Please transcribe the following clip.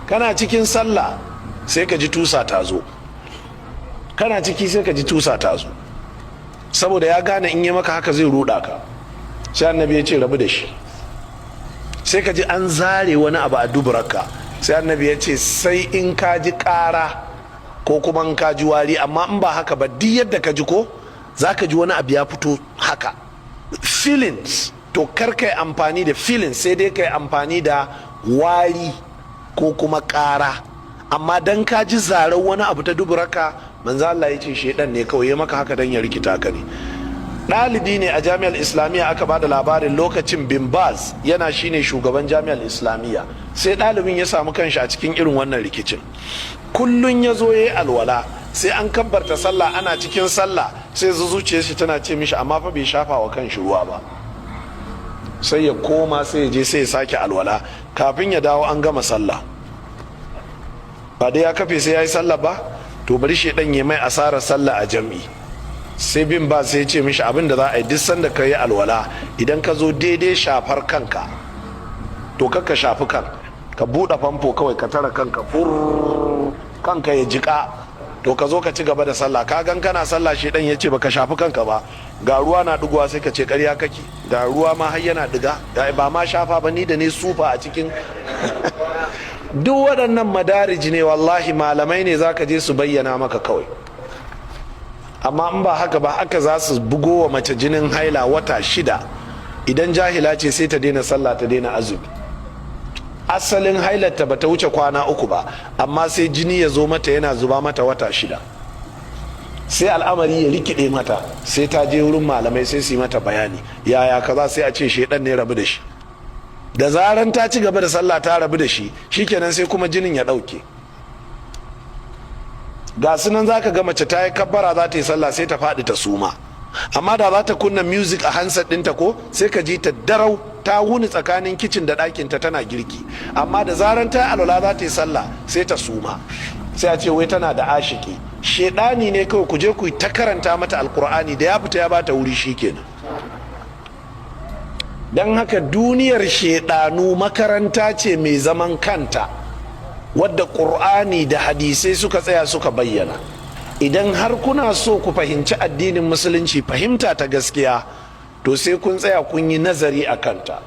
kana cikin sallah sai ka ji tusa ta zo, kana ciki sai ka ji tusa ta zo, saboda ya gane in yi maka haka zai ruɗa ka. Sai annabi ya ce rabu da shi. Sai ka ji an zare wani abu a duburarka, sai annabi ya ce sai in ka ji ƙara ko kuma in ka ji wari, amma in ba haka ba duk yadda ka ji ko za ka ji wani abu ya fito haka. Feelings, to kar kai amfani da feelings, sai dai kai amfani da wari ko kuma ƙara. Amma dan ka ji zarar wani abu ta duburarka, manzo Allah ya ce shedan ne kawai ya maka haka dan ya rikita ka ne. Ɗalibi ne a jami'ar islamiyya, aka ba da labarin lokacin bin Baz yana shine shugaban jami'ar islamiyya, sai ɗalibin ya samu kanshi a cikin irin wannan rikicin. Kullun ya zo ya yi alwala, sai an kabbarta sallah, ana cikin sallah sai zuciyar shi tana ce mishi amma fa bai shafa wa kanshi ruwa ba. Sai ya koma sai ya je sai ya sake alwala, kafin ya dawo an gama sallah. Ba dai ya kafe sai ya yi sallah ba, to bari shedan ya mai asarar sallah a jam'i. Sai bin ba sai ce mishi abin da za a yi duk sanda ka yi alwala, idan ka zo daidai shafar kanka to ka shafi kan, ka buɗe famfo kawai ka tara kanka fur, kanka ya jika, to ka zo ka ci gaba da sallah. Ka gan kana sallah shi dan ya ce baka shafi kanka ba, ga ruwa na digowa sai ka ce ƙarya kake, ga ruwa ma har yana diga, ba ma shafa ba, ni da ne sufa a cikin duk waɗannan madariji ne, wallahi malamai ne zaka je su bayyana maka kawai. Amma in ba haka ba, haka za su bugo wa mace jinin haila wata 6, idan jahila ce sai ta daina sallah ta daina azumi. Asalin hailarta ba ta wuce kwana 3 ba, amma sai jini ya zo mata yana zuba mata wata 6, sai al'amari ya rikide mata, sai ta je wurin malamai sai su yi mata bayani yaya kaza, sai a ce shedan ne, rabu da shi. Da zaran ta ci gaba da sallah ta rabu da shi, shikenan sai kuma jinin ya dauke. Ga sunan zaka ga mace ta yi kabbara za ta yi sallah sai ta faɗi ta suma, amma da za ta kunna music a handset ɗinta ko sai ka ji ta darau ta wuni tsakanin kicin da ɗakinta tana girki. Amma da zaran ta alwala za ta yi sallah sai ta suma, sai a ce wai tana da ashiki. Shedani ne kawai, ku je ku ta karanta mata alkur'ani, da ya fita ya bata wuri shikenan. Don haka duniyar shedanu makaranta ce mai zaman kanta, wadda ƙur'ani da hadisai suka tsaya suka bayyana. Idan har kuna so ku fahimci addinin musulunci fahimta ta gaskiya, to sai kun tsaya kun yi nazari a kanta.